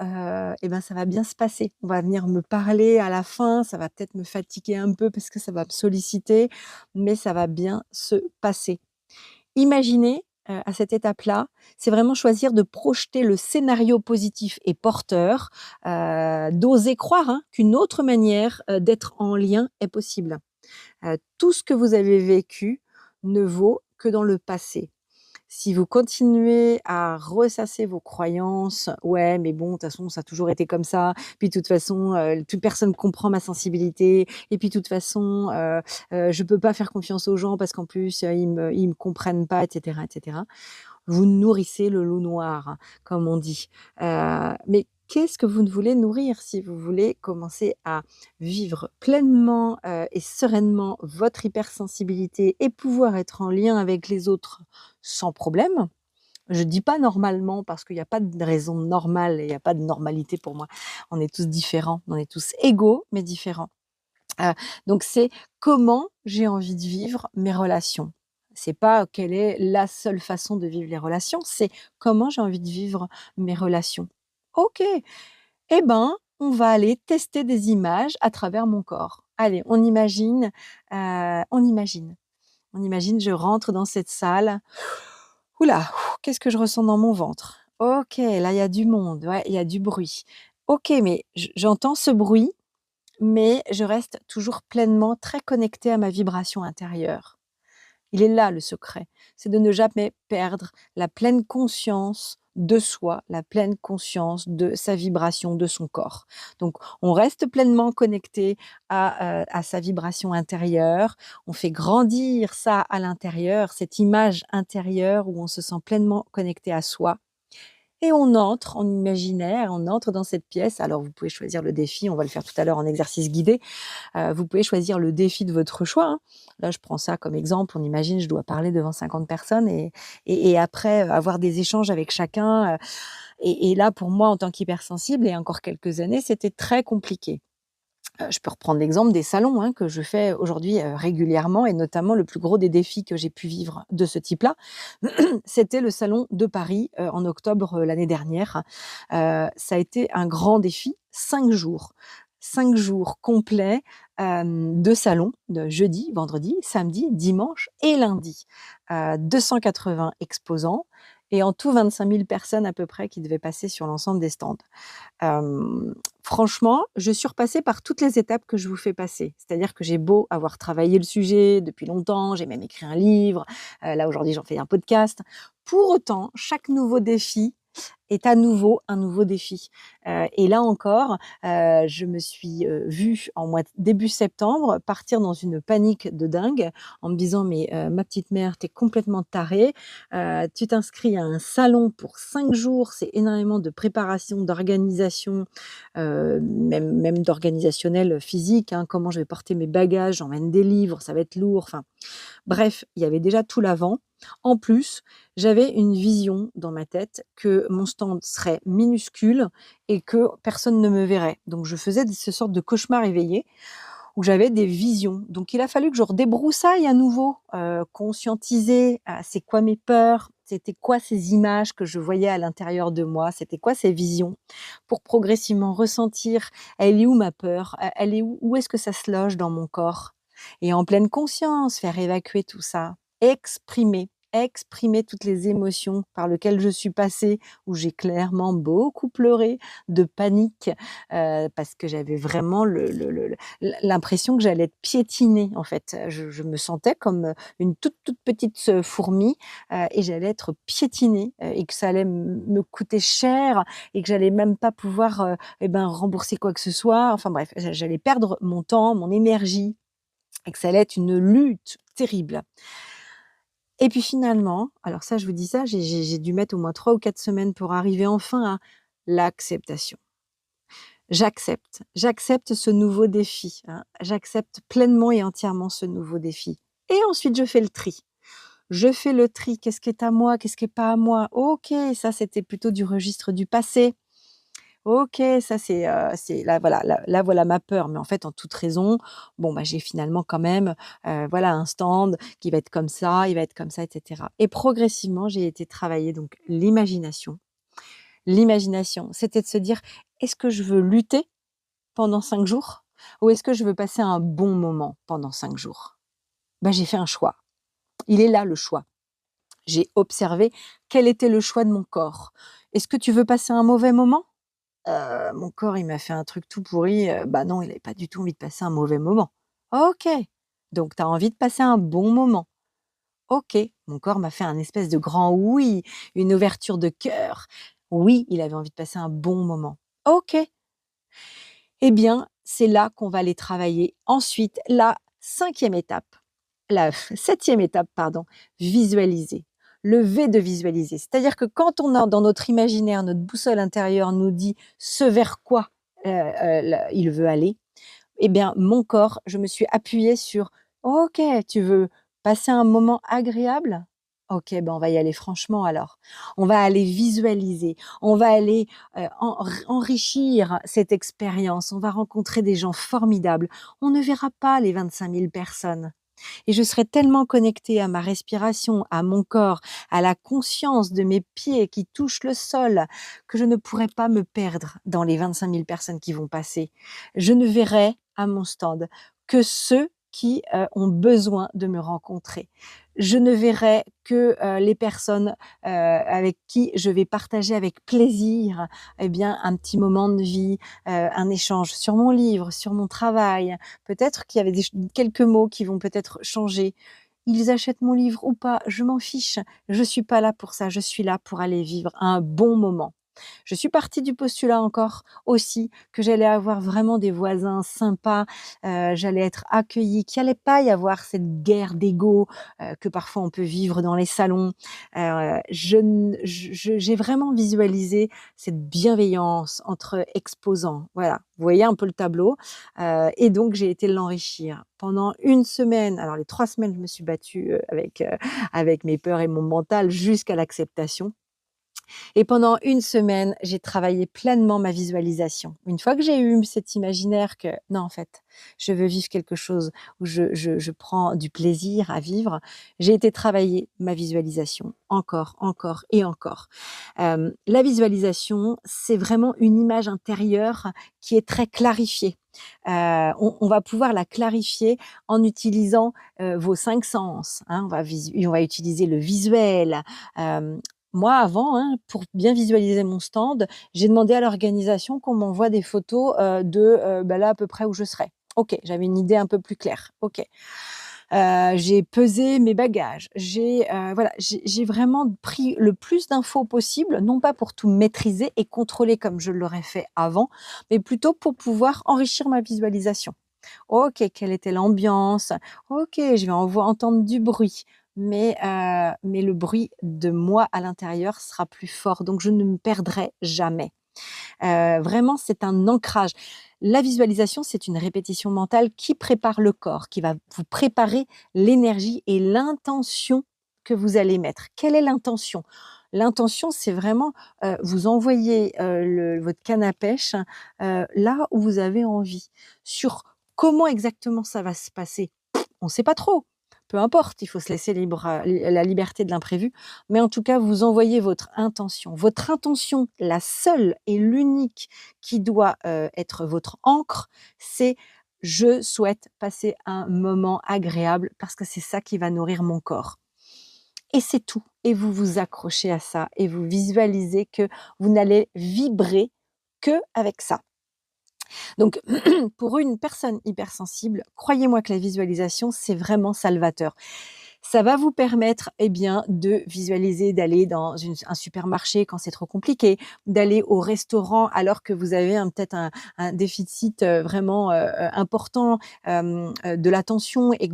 et ben, ça va bien se passer. On va venir me parler à la fin, ça va peut-être me fatiguer un peu parce que ça va me solliciter, mais ça va bien se passer. Imaginer, à cette étape-là, c'est vraiment choisir de projeter le scénario positif et porteur, d'oser croire, hein, qu'une autre manière, d'être en lien est possible. Tout ce que vous avez vécu ne vaut que dans le passé. Si vous continuez à ressasser vos croyances: «Ouais, mais bon, de toute façon, ça a toujours été comme ça, puis de toute façon, toute personne comprend ma sensibilité et puis de toute façon, je peux pas faire confiance aux gens parce qu'en plus, ils me comprennent pas» et cetera. Vous nourrissez le loup noir, hein, comme on dit. Mais qu'est-ce que vous voulez nourrir? Si vous voulez commencer à vivre pleinement, et sereinement votre hypersensibilité et pouvoir être en lien avec les autres sans problème. Je dis pas normalement parce qu'il y a pas de raison normale et il y a pas de normalité pour moi. On est tous différents, on est tous égaux mais différents. Heu, donc c'est comment j'ai envie de vivre mes relations. C'est pas quelle est la seule façon de vivre les relations, c'est comment j'ai envie de vivre mes relations. OK, eh ben, on va aller tester des images à travers mon corps. Allez, on imagine. On imagine, je rentre dans cette salle. Ouh là, qu'est-ce que je ressens dans mon ventre? OK, là, il y a du monde, ouais, il y a du bruit. OK, mais j'entends ce bruit, mais je reste toujours pleinement très connectée à ma vibration intérieure. Il est là le secret, c'est de ne jamais perdre la pleine conscience de soi, la pleine conscience de sa vibration, de son corps. Donc on reste pleinement connecté à sa vibration intérieure, on fait grandir ça à l'intérieur, cette image intérieure où on se sent pleinement connecté à soi et on entre en imaginaire, on entre dans cette pièce. Alors vous pouvez choisir le défi, on va le faire tout à l'heure en exercice guidé. Vous pouvez choisir le défi de votre choix, hein. Là, je prends ça comme exemple. On imagine, je dois parler devant 50 personnes et après, avoir des échanges avec chacun, et là, pour moi, en tant qu'hypersensible, il y a encore quelques années, c'était très compliqué. Je peux reprendre l'exemple des salons, hein, que je fais aujourd'hui, régulièrement et notamment le plus gros des défis que j'ai pu vivre de ce type-là, c'était le salon de Paris, en octobre, l'année dernière. Ça a été un grand défi, 5 jours. 5 jours complets, de salon, de jeudi, vendredi, samedi, dimanche et lundi. 280 exposants et en tout 25 000 personnes à peu près qui devaient passer sur l'ensemble des stands. Franchement, je suis repassée par toutes les étapes que je vous fais passer. C'est-à-dire que j'ai beau avoir travaillé le sujet depuis longtemps, j'ai même écrit un livre, là aujourd'hui j'en fais un podcast. Pour autant, chaque nouveau défi est à nouveau un nouveau défi. Et là encore, je me suis, vue en début septembre partir dans une panique de dingue en me disant: «Mais, ma petite mère, tu es complètement tarée, tu t'inscris à un salon pour 5 jours, c'est énormément de préparation, d'organisation, même d'organisationnel, physique, hein. Comment je vais porter mes bagages? J'emmène des livres, ça va être lourd». Enfin bref, il y avait déjà tout l'avant. En plus, j'avais une vision dans ma tête que mon stand serait minuscule et que personne ne me verrait. Donc je faisais ce sorte de cauchemar éveillé où j'avais des visions. Donc il a fallu que je redébroussaille à nouveau, conscientiser, c'est quoi mes peurs, c'était quoi ces images que je voyais à l'intérieur de moi, c'était quoi ces visions, pour progressivement ressentir, elle est où ma peur? Elle est où est-ce que ça se loge dans mon corps? Et en pleine conscience, faire évacuer tout ça, exprimer toutes les émotions par lesquelles je suis passée, où j'ai clairement beaucoup pleuré de panique, parce que j'avais vraiment l'impression que j'allais être piétinée, en fait. Je me sentais comme, une toute petite, fourmi, et j'allais être piétinée, et que ça allait me coûter cher et que j'allais même pas pouvoir, et ben, rembourser quoi que ce soit. Enfin bref, j'allais perdre mon temps, mon énergie et que ça allait être une lutte terrible. Et puis finalement, alors ça, je vous dis ça, j'ai dû mettre au moins 3 ou 4 semaines pour arriver enfin à l'acceptation. J'accepte ce nouveau défi, hein. J'accepte pleinement et entièrement ce nouveau défi. Et ensuite, je fais le tri. Je fais le tri. Qu'est-ce qui est à moi? Qu'est-ce qui est pas à moi? OK, ça, c'était plutôt du registre du passé. OK, ça c'est là voilà, là voilà ma peur, mais en fait en toute raison, bon bah, j'ai finalement quand même, voilà un stand qui va être comme ça, il va être comme ça et cetera et progressivement, j'ai été travailler donc l'imagination. L'imagination, c'était de se dire: «Est-ce que je veux lutter pendant 5 jours ou est-ce que je veux passer un bon moment pendant 5 jours?» Bah, j'ai fait un choix. Il est là le choix. J'ai observé quel était le choix de mon corps. Est-ce que tu veux passer un mauvais moment? Mon corps, il m'a fait un truc tout pourri, bah, non, il avait pas du tout envie de passer un mauvais moment. OK, donc tu as envie de passer un bon moment. OK, Mon corps m'a fait un espèce de grand oui, une ouverture de cœur. Oui, il avait envie de passer un bon moment. OK, eh bien, c'est là qu'on va aller travailler. Ensuite, la cinquième étape, la septième étape, pardon, visualiser. Le V de visualiser. C'est-à-dire que quand on a dans notre imaginaire, notre boussole intérieure nous dit ce vers quoi il veut aller, eh bien, mon corps, je me suis appuyée sur: «OK, tu veux passer un moment agréable? OK, ben, on va y aller franchement alors. On va aller visualiser, on va aller, enrichir cette expérience, on va rencontrer des gens formidables. On ne verra pas les 25 000 personnes et je serai tellement connectée à ma respiration, à mon corps, à la conscience de mes pieds qui touchent le sol, que je ne pourrai pas me perdre dans les 25 000 personnes qui vont passer. Je ne verrai à mon stand que ceux qui ont besoin de me rencontrer. Je ne verrai que les personnes avec qui je vais partager avec plaisir, eh bien, un petit moment de vie, un échange sur mon livre, sur mon travail. Peut-être qu'il y avait quelques mots qui vont peut-être changer. Ils achètent mon livre ou pas, je m'en fiche. Je suis pas là pour ça, je suis là pour aller vivre un bon moment. Je suis partie du postulat encore aussi que j'allais avoir vraiment des voisins sympas, j'allais être accueillie, qu'il allait pas y avoir cette guerre d'ego, que parfois on peut vivre dans les salons. Je n je j'ai vraiment visualisé cette bienveillance entre exposants. Voilà, vous voyez un peu le tableau, et donc j'ai été l'enrichir. Pendant une semaine, alors les 3 semaines, je me suis battue, avec mes peurs et mon mental jusqu'à l'acceptation. Et pendant une semaine, j'ai travaillé pleinement ma visualisation. Une fois que j'ai eu cet imaginaire que non, en fait, je veux vivre quelque chose où je prends du plaisir à vivre, j'ai été travailler ma visualisation encore, encore et encore. La visualisation, c'est vraiment une image intérieure qui est très clarifiée. On va pouvoir la clarifier en utilisant vos 5 sens, hein. On va utiliser le visuel, hem, moi, avant, hein, pour bien visualiser mon stand, j'ai demandé à l'organisation qu'on m'envoie des photos, bah, là, à peu près où je serais. OK, j'avais une idée un peu plus claire. OK. J'ai pesé mes bagages. Voilà, j'ai vraiment pris le plus d'infos possible, non pas pour tout maîtriser et contrôler comme je l'aurais fait avant, mais plutôt pour pouvoir enrichir ma visualisation. OK, quelle était l'ambiance? OK, je vais entendre du bruit, mais le bruit de moi à l'intérieur sera plus fort, donc je ne me perdrai jamais. Vraiment, c'est un ancrage. La visualisation, c'est une répétition mentale qui prépare le corps, qui va vous préparer l'énergie et l'intention que vous allez mettre. Quelle est l'intention? L'intention, c'est vraiment, vous envoyez, votre canne à pêche, là où vous avez envie. Sur comment exactement ça va se passer? On ne sait pas trop. Peu importe, il faut se laisser la liberté de l'imprévu, mais en tout cas, vous envoyez votre intention. Votre intention, la seule et l'unique qui doit, être votre ancre, c'est: «Je souhaite passer un moment agréable» parce que c'est ça qui va nourrir mon corps et c'est tout et vous vous accrochez à ça et vous visualisez que vous n'allez vibrer qu'avec ça. Donc pour une personne hypersensible, croyez-moi que la visualisation, c'est vraiment salvateur. Ça va vous permettre, eh bien, de visualiser, d'aller dans un supermarché quand c'est trop compliqué, d'aller au restaurant alors que vous avez peut-être un déficit, vraiment, important, de l'attention et que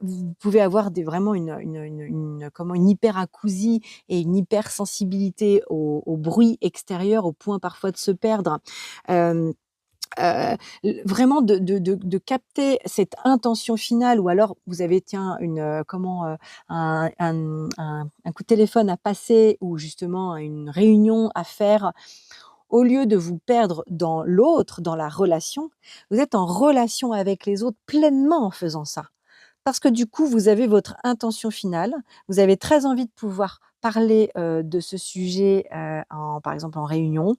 vous pouvez avoir vraiment une hyperacousie et une hypersensibilité au bruit extérieur au point parfois de se perdre. Hem Heu, vraiment de capter cette intention finale ou alors vous avez tiens un coup de téléphone à passer ou justement une réunion à faire. Au lieu de vous perdre dans l'autre, dans la relation, vous êtes en relation avec les autres pleinement en faisant ça. Parce que du coup, vous avez votre intention finale, vous avez très envie de pouvoir parler, de ce sujet, par exemple en réunion.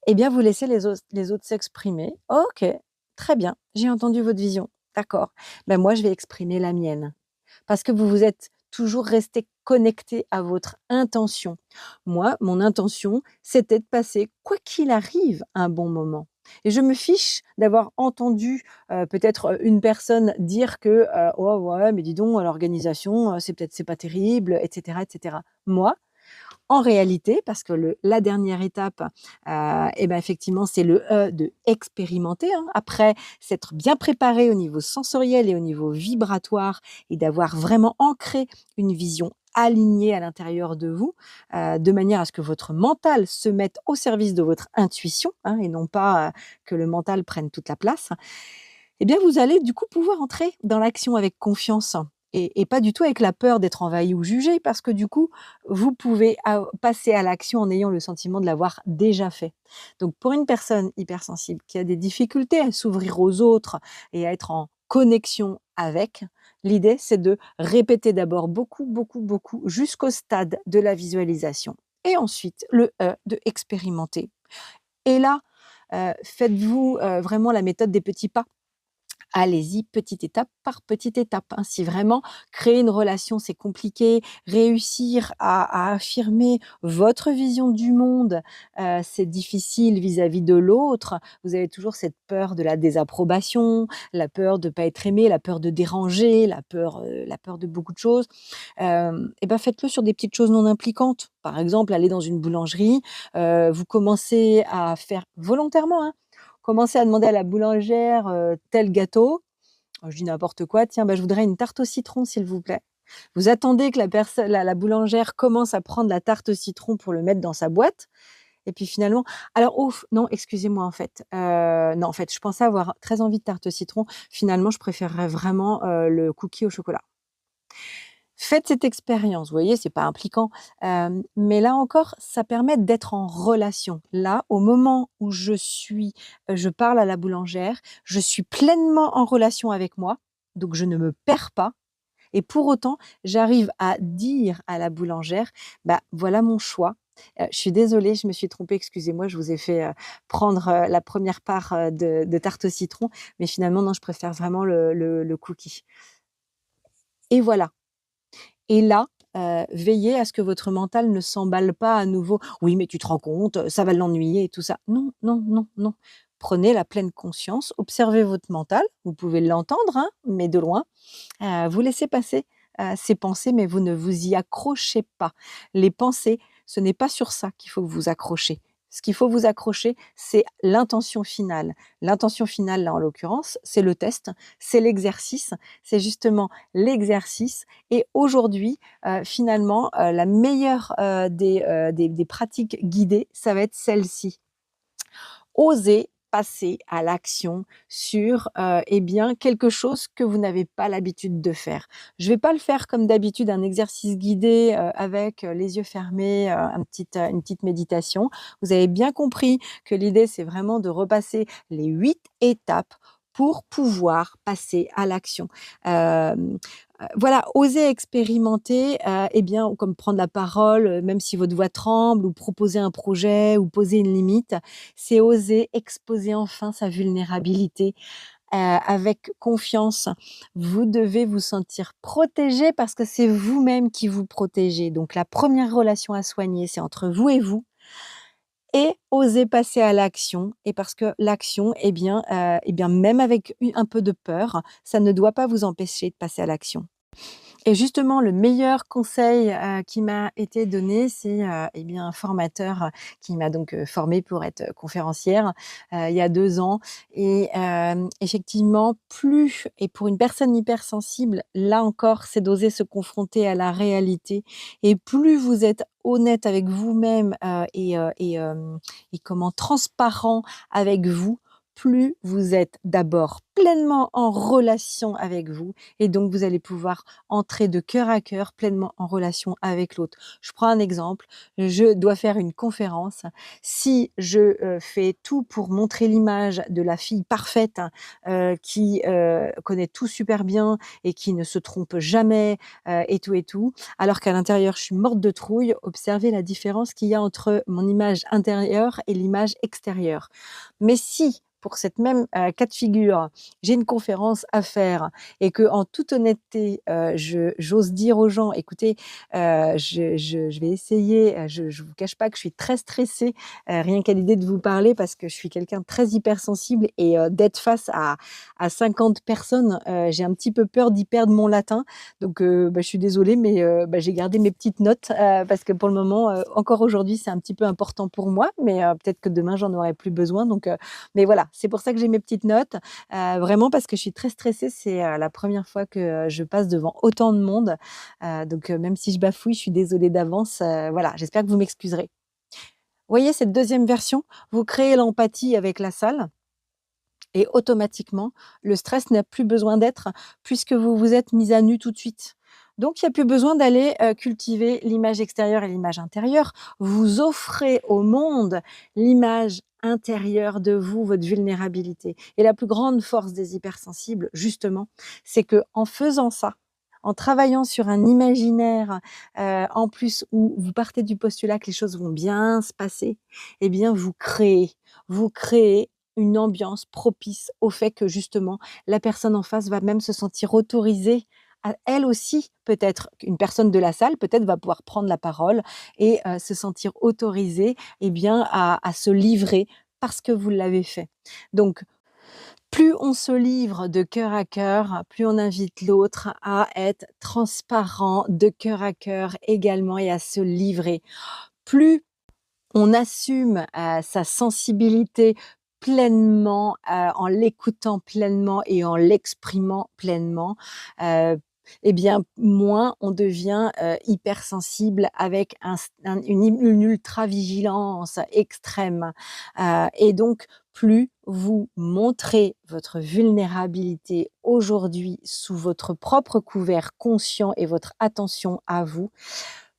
Eh bien, vous laissez les autres s'exprimer. OK, très bien, j'ai entendu votre vision. D'accord. Ben, moi, je vais exprimer la mienne. Parce que vous vous êtes toujours resté connecté à votre intention. Moi, mon intention, c'était de passer, quoi qu'il arrive, un bon moment. Et je me fiche d'avoir entendu, peut-être, une personne dire que, «Oh ouais, mais dis donc, l'organisation, c'est pas terrible» et cetera et cetera. Moi, en réalité, parce que la dernière étape, et ben, effectivement, c'est le de expérimenter, hein. Après s'être bien préparé au niveau sensoriel et au niveau vibratoire et d'avoir vraiment ancré une vision alignée à l'intérieur de vous, de manière à ce que votre mental se mette au service de votre intuition, hein, et non pas, que le mental prenne toute la place. Eh bien, vous allez du coup pouvoir entrer dans l'action avec confiance et pas du tout avec la peur d'être envahi ou jugé parce que du coup, vous pouvez passer à l'action en ayant le sentiment de l'avoir déjà fait. Donc pour une personne hypersensible qui a des difficultés à s'ouvrir aux autres et à être en connexion avec, l'idée c'est de répéter d'abord beaucoup, beaucoup, beaucoup jusqu'au stade de la visualisation et ensuite le de expérimenter. Et là, faites-vous, vraiment la méthode des petits pas. Allez-y petite étape par petite étape, hein. Si vraiment créer une relation, c'est compliqué, réussir à affirmer votre vision du monde, c'est difficile vis-à-vis de l'autre. Vous avez toujours cette peur de la désapprobation, la peur de pas être aimé, la peur de déranger, la peur de beaucoup de choses. Et ben, faites-le sur des petites choses non impliquantes. Par exemple, aller dans une boulangerie, vous commencez à faire volontairement, hein, commencez à demander à la boulangère, tel gâteau, je dis n'importe quoi: «Tiens, bah, je voudrais une tarte au citron, s'il vous plaît». Vous attendez que la boulangère commence à prendre la tarte au citron pour le mettre dans sa boîte et puis finalement: «Alors ouf, non, excusez-moi, en fait, non, en fait, je pensais avoir très envie de tarte au citron. Finalement, je préférerais vraiment, le cookie au chocolat». Faites cette expérience, vous voyez, c'est pas impliquant, mais là encore, ça permet d'être en relation. Là, au moment où je parle à la boulangère, je suis pleinement en relation avec moi, donc je ne me perds pas et pour autant, j'arrive à dire à la boulangère: «Bah, voilà mon choix. Je suis désolée, je me suis trompée, excusez-moi, je vous ai fait, prendre, la première part, de tarte au citron, mais finalement non, je préfère vraiment le cookie» et voilà. Et là, veillez à ce que votre mental ne s'emballe pas à nouveau: «Oui, mais tu te rends compte, ça va l'ennuyer et tout ça». Non, non, non, non. Prenez la pleine conscience, observez votre mental, vous pouvez l'entendre, hein, mais de loin. Vous laissez passer, ces pensées, mais vous ne vous y accrochez pas. Les pensées, ce n'est pas sur ça qu'il faut vous accrocher. Ce qu'il faut vous accrocher, c'est l'intention finale. L'intention finale, là, en l'occurrence, c'est le test, c'est l'exercice, c'est justement l'exercice et aujourd'hui, finalement, la meilleure, des pratiques guidées, ça va être celle-ci. Oser passer à l'action sur, eh bien, quelque chose que vous n'avez pas l'habitude de faire. Je vais pas le faire comme d'habitude, un exercice guidé, avec, les yeux fermés, une petite méditation. Vous avez bien compris que l'idée, c'est vraiment de repasser les 8 étapes pour pouvoir passer à l'action. Hem, voilà, oser expérimenter, eh bien, comme prendre la parole, même si votre voix tremble ou proposer un projet ou poser une limite, c'est oser exposer enfin sa vulnérabilité, avec confiance. Vous devez vous sentir protégé parce que c'est vous-même qui vous protégez. Donc la première relation à soigner, c'est entre vous et oser passer à l'action et parce que l'action, eh bien, même avec un peu de peur, ça ne doit pas vous empêcher de passer à l'action. Et justement, le meilleur conseil, qui m'a été donné, c'est, eh bien, un formateur qui m'a donc, formée pour être conférencière, il y a 2 ans et effectivement, plus et pour une personne hypersensible, là encore, c'est d'oser se confronter à la réalité et plus vous êtes honnête avec vous-même, et comment transparent avec vous, plus vous êtes d'abord pleinement en relation avec vous et donc vous allez pouvoir entrer de cœur à cœur pleinement en relation avec l'autre. Je prends un exemple, je dois faire une conférence. Si je, fais tout pour montrer l'image de la fille parfaite, qui, connaît tout super bien et qui ne se trompe jamais, et tout, alors qu'à l'intérieur je suis morte de trouille, observez la différence qu'il y a entre mon image intérieure et l'image extérieure. Mais si pour cette même cas de figure, j'ai une conférence à faire et que, en toute honnêteté, j'ose dire aux gens: «Écoutez, je vais essayer», je vous cache pas que je suis très stressée, rien qu'à l'idée de vous parler parce que je suis quelqu'un de très hypersensible et d'être face à 50 personnes, j'ai un petit peu peur d'y perdre mon latin. Donc je suis désolée mais j'ai gardé mes petites notes, parce que pour le moment, encore aujourd'hui, c'est un petit peu important pour moi, mais peut-être que demain, j'en aurai plus besoin donc mais voilà, c'est pour ça que j'ai mes petites notes, vraiment parce que je suis très stressée. C'est, la première fois que, je passe devant autant de monde, donc même si je bafouille, je suis désolée d'avance, voilà, j'espère que vous m'excuserez. Voyez cette deuxième version? Vous créez l'empathie avec la salle et automatiquement, le stress n'a plus besoin d'être puisque vous vous êtes mise à nu tout de suite. Donc il y a plus besoin d'aller, cultiver l'image extérieure et l'image intérieure. Vous offrez au monde l'image intérieure de vous, votre vulnérabilité et la plus grande force des hypersensibles, justement, c'est qu'en faisant ça, en travaillant sur un imaginaire, en plus où vous partez du postulat que les choses vont bien se passer, eh bien vous créez une ambiance propice au fait que justement la personne en face va même se sentir autorisée à elle aussi peut-être une personne de la salle peut-être va pouvoir prendre la parole et se sentir autorisée et bien à se livrer parce que vous l'avez fait. Donc plus on se livre de cœur à cœur, plus on invite l'autre à être transparent de cœur à cœur également et à se livrer. Plus on assume, sa sensibilité pleinement, en l'écoutant pleinement et en l'exprimant pleinement, heu et bien, moins on devient, hypersensible avec une ultra-vigilance extrême, et donc plus vous montrez votre vulnérabilité aujourd'hui sous votre propre couvert conscient et votre attention à vous,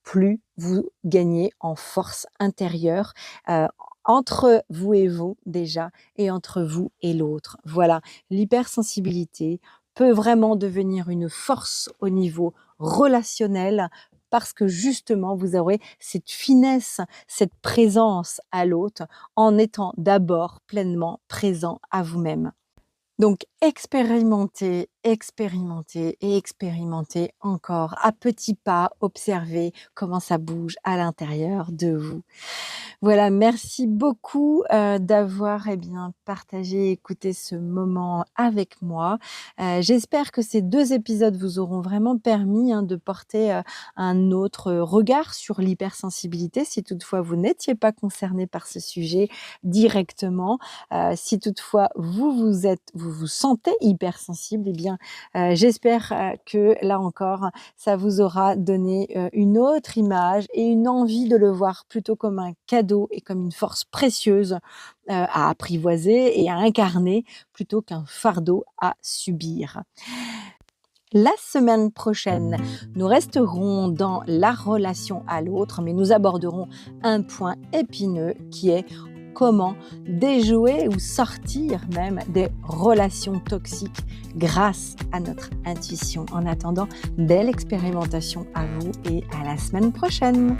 plus vous gagnez en force intérieure, heu, entre vous et vous déjà et entre vous et l'autre. Voilà, l'hypersensibilité peut vraiment devenir une force au niveau relationnel parce que justement vous aurez cette finesse, cette présence à l'autre en étant d'abord pleinement présent à vous-même. Donc expérimentez, expérimentez et expérimentez encore à petits pas, observez comment ça bouge à l'intérieur de vous. Voilà, merci beaucoup, d'avoir, bien, partagé, écouté ce moment avec moi. J'espère que ces 2 épisodes vous auront vraiment permis, de porter, un autre regard sur l'hypersensibilité, si toutefois vous n'étiez pas concerné par ce sujet directement. Si toutefois vous vous sentez hypersensible, j'espère, que là encore, ça vous aura donné, une autre image et une envie de le voir plutôt comme un cadeau et comme une force précieuse, à apprivoiser et à incarner plutôt qu'un fardeau à subir. La semaine prochaine, nous resterons dans la relation à l'autre, mais nous aborderons un point épineux qui est comment déjouer ou sortir même des relations toxiques grâce à notre intuition. En attendant, belle expérimentation à vous et à la semaine prochaine.